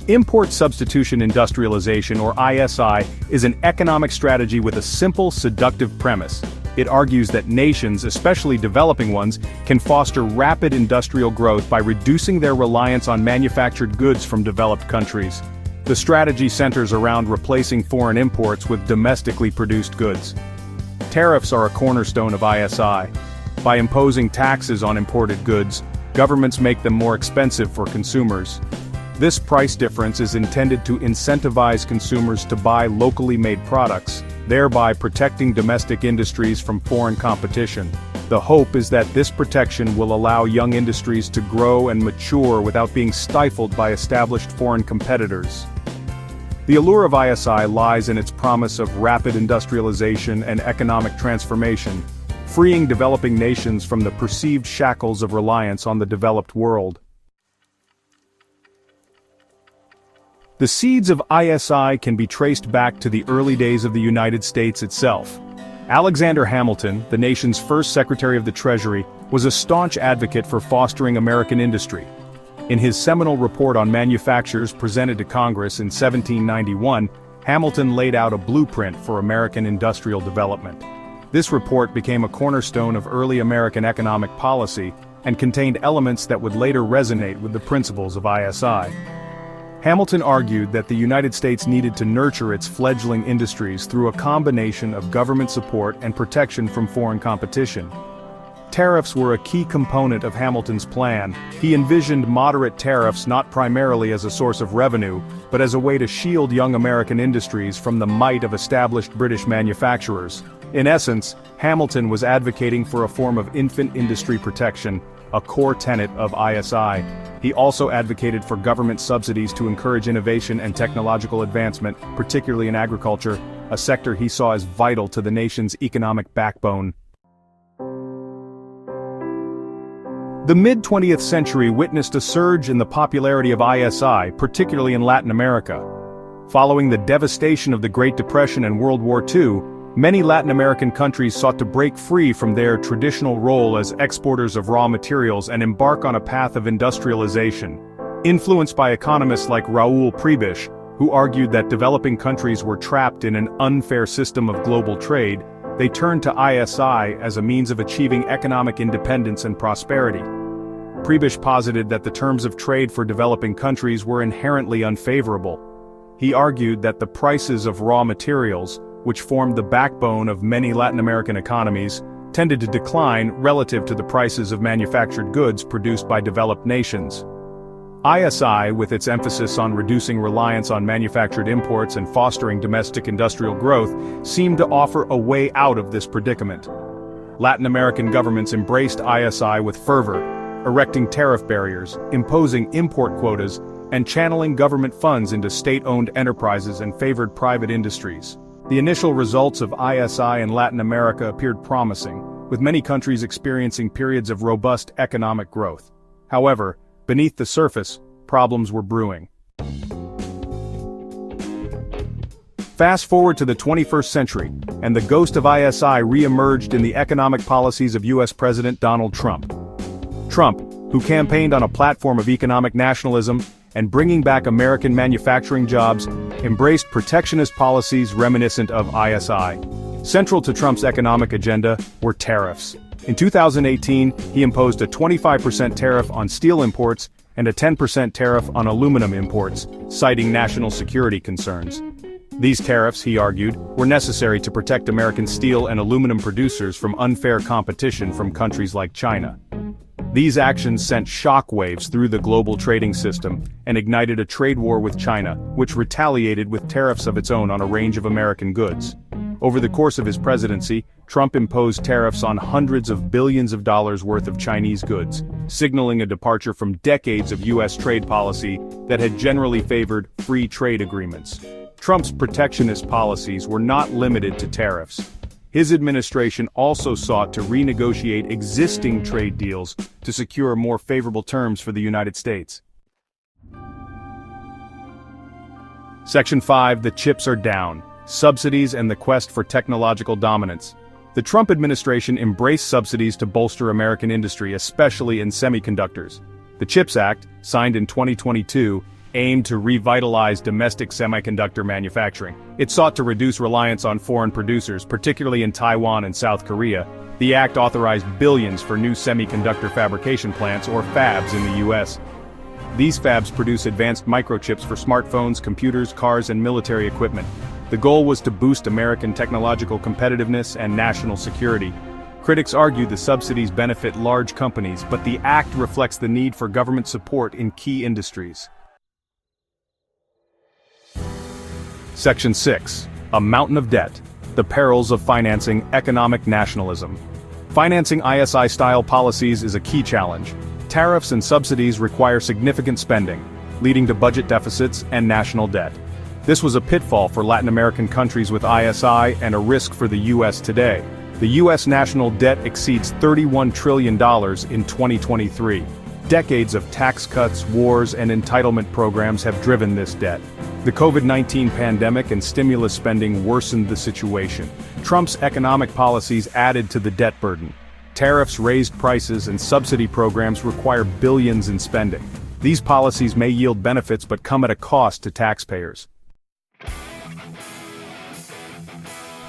Import Substitution Industrialization, or ISI, is an economic strategy with a simple, seductive premise. It argues that nations, especially developing ones, can foster rapid industrial growth by reducing their reliance on manufactured goods from developed countries. The strategy centers around replacing foreign imports with domestically produced goods. Tariffs are a cornerstone of ISI. By imposing taxes on imported goods, governments make them more expensive for consumers. This price difference is intended to incentivize consumers to buy locally made products, thereby protecting domestic industries from foreign competition. The hope is that this protection will allow young industries to grow and mature without being stifled by established foreign competitors. The allure of ISI lies in its promise of rapid industrialization and economic transformation, freeing developing nations from the perceived shackles of reliance on the developed world. The seeds of ISI can be traced back to the early days of the United States itself. Alexander Hamilton, the nation's first Secretary of the Treasury, was a staunch advocate for fostering American industry. In his seminal report on manufactures presented to Congress in 1791, Hamilton laid out a blueprint for American industrial development. This report became a cornerstone of early American economic policy and contained elements that would later resonate with the principles of ISI. Hamilton argued that the United States needed to nurture its fledgling industries through a combination of government support and protection from foreign competition. Tariffs were a key component of Hamilton's plan. He envisioned moderate tariffs not primarily as a source of revenue, but as a way to shield young American industries from the might of established British manufacturers. In essence, Hamilton was advocating for a form of infant industry protection, a core tenet of ISI. He also advocated for government subsidies to encourage innovation and technological advancement, particularly in agriculture, a sector he saw as vital to the nation's economic backbone. The mid-20th century witnessed a surge in the popularity of ISI, particularly in Latin America. Following the devastation of the Great Depression and World War II, many Latin American countries sought to break free from their traditional role as exporters of raw materials and embark on a path of industrialization. Influenced by economists like Raúl Prebisch, who argued that developing countries were trapped in an unfair system of global trade, they turned to ISI as a means of achieving economic independence and prosperity. Prebisch posited that the terms of trade for developing countries were inherently unfavorable. He argued that the prices of raw materials, which formed the backbone of many Latin American economies, tended to decline relative to the prices of manufactured goods produced by developed nations. ISI, with its emphasis on reducing reliance on manufactured imports and fostering domestic industrial growth, seemed to offer a way out of this predicament. Latin American governments embraced ISI with fervor, erecting tariff barriers, imposing import quotas, and channeling government funds into state-owned enterprises and favored private industries. The initial results of ISI in Latin America appeared promising, with many countries experiencing periods of robust economic growth. However, beneath the surface, problems were brewing. Fast forward to the 21st century, and the ghost of ISI re-emerged in the economic policies of U.S. President Donald Trump. Trump, who campaigned on a platform of economic nationalism and bringing back American manufacturing jobs, embraced protectionist policies reminiscent of ISI. Central to Trump's economic agenda were tariffs. In 2018, he imposed a 25% tariff on steel imports and a 10% tariff on aluminum imports, citing national security concerns. These tariffs, he argued, were necessary to protect American steel and aluminum producers from unfair competition from countries like China. These actions sent shockwaves through the global trading system and ignited a trade war with China, which retaliated with tariffs of its own on a range of American goods. Over the course of his presidency, Trump imposed tariffs on hundreds of billions of dollars worth of Chinese goods, signaling a departure from decades of U.S. trade policy that had generally favored free trade agreements. Trump's protectionist policies were not limited to tariffs. His administration also sought to renegotiate existing trade deals to secure more favorable terms for the United States. Section 5, The Chips Are Down: Subsidies and the Quest for Technological Dominance. The Trump administration embraced subsidies to bolster American industry, especially in semiconductors. The CHIPS Act, signed in 2022, aimed to revitalize domestic semiconductor manufacturing. It sought to reduce reliance on foreign producers, particularly in Taiwan and South Korea. The act authorized billions for new semiconductor fabrication plants, or fabs, in the U.S. These fabs produce advanced microchips for smartphones, computers, cars, and military equipment. The goal was to boost American technological competitiveness and national security. Critics argue the subsidies benefit large companies, but the act reflects the need for government support in key industries. Section 6. A Mountain of Debt. The Perils of Financing Economic Nationalism. Financing ISI-style policies is a key challenge. Tariffs and subsidies require significant spending, leading to budget deficits and national debt. This was a pitfall for Latin American countries with ISI and a risk for the U.S. today. The U.S. national debt exceeds $31 trillion in 2023. Decades of tax cuts, wars, and entitlement programs have driven this debt. The COVID-19 pandemic and stimulus spending worsened the situation. Trump's economic policies added to the debt burden. Tariffs raised prices and subsidy programs require billions in spending. These policies may yield benefits but come at a cost to taxpayers.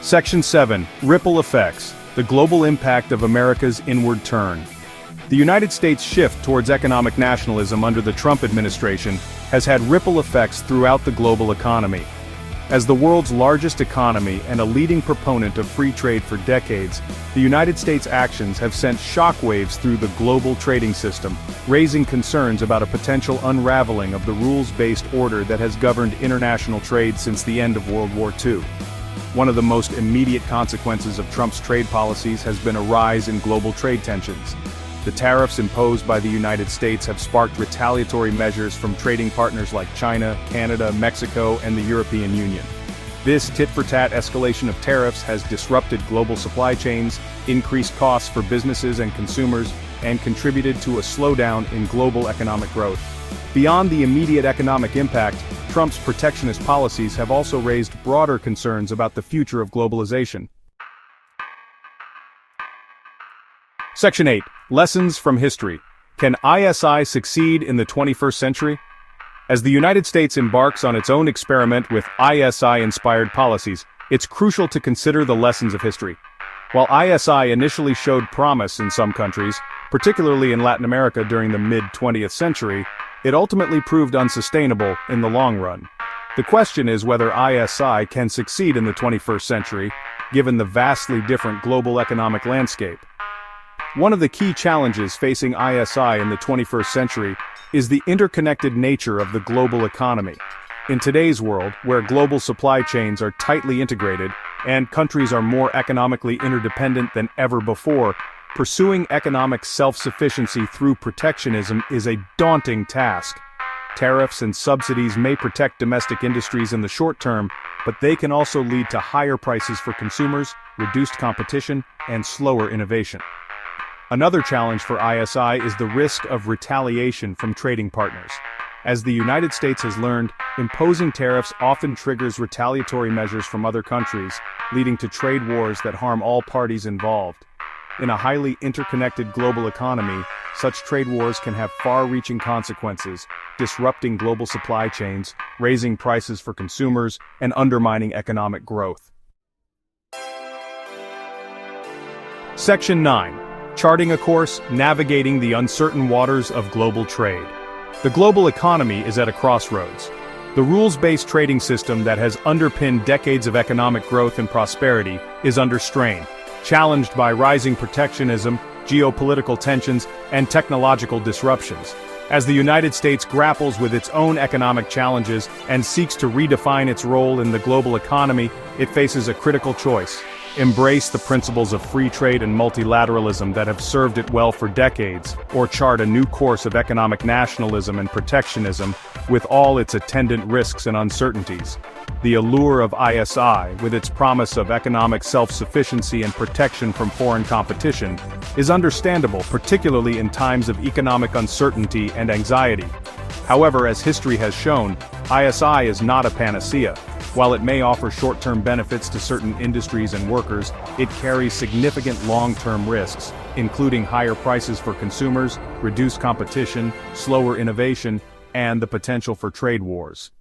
Section 7. Ripple Effects. The Global Impact of America's Inward Turn. The United States' shift towards economic nationalism under the Trump administration has had ripple effects throughout the global economy. As the world's largest economy and a leading proponent of free trade for decades, the United States' actions have sent shockwaves through the global trading system, raising concerns about a potential unraveling of the rules-based order that has governed international trade since the end of World War II. One of the most immediate consequences of Trump's trade policies has been a rise in global trade tensions. The tariffs imposed by the United States have sparked retaliatory measures from trading partners like China, Canada, Mexico, and the European Union. This tit-for-tat escalation of tariffs has disrupted global supply chains, increased costs for businesses and consumers, and contributed to a slowdown in global economic growth. Beyond the immediate economic impact, Trump's protectionist policies have also raised broader concerns about the future of globalization. Section 8. Lessons from History. Can ISI succeed in the 21st century? As the United States embarks on its own experiment with ISI-inspired policies, it's crucial to consider the lessons of history. While ISI initially showed promise in some countries, particularly in Latin America during the mid-20th century, it ultimately proved unsustainable in the long run. The question is whether ISI can succeed in the 21st century, given the vastly different global economic landscape. One of the key challenges facing ISI in the 21st century is the interconnected nature of the global economy. In today's world, where global supply chains are tightly integrated and countries are more economically interdependent than ever before, pursuing economic self-sufficiency through protectionism is a daunting task. Tariffs and subsidies may protect domestic industries in the short term, but they can also lead to higher prices for consumers, reduced competition, and slower innovation. Another challenge for ISI is the risk of retaliation from trading partners. As the United States has learned, imposing tariffs often triggers retaliatory measures from other countries, leading to trade wars that harm all parties involved. In a highly interconnected global economy, such trade wars can have far-reaching consequences, disrupting global supply chains, raising prices for consumers, and undermining economic growth. Section 9. Charting a course, navigating the uncertain waters of global trade. The global economy is at a crossroads. The rules-based trading system that has underpinned decades of economic growth and prosperity is under strain, challenged by rising protectionism, geopolitical tensions, and technological disruptions. As the United States grapples with its own economic challenges and seeks to redefine its role in the global economy, it faces a critical choice. Embrace the principles of free trade and multilateralism that have served it well for decades, or chart a new course of economic nationalism and protectionism, with all its attendant risks and uncertainties. The allure of ISI, with its promise of economic self-sufficiency and protection from foreign competition, is understandable, particularly in times of economic uncertainty and anxiety. However, as history has shown, ISI is not a panacea. While it may offer short-term benefits to certain industries and workers, it carries significant long-term risks, including higher prices for consumers, reduced competition, slower innovation, and the potential for trade wars.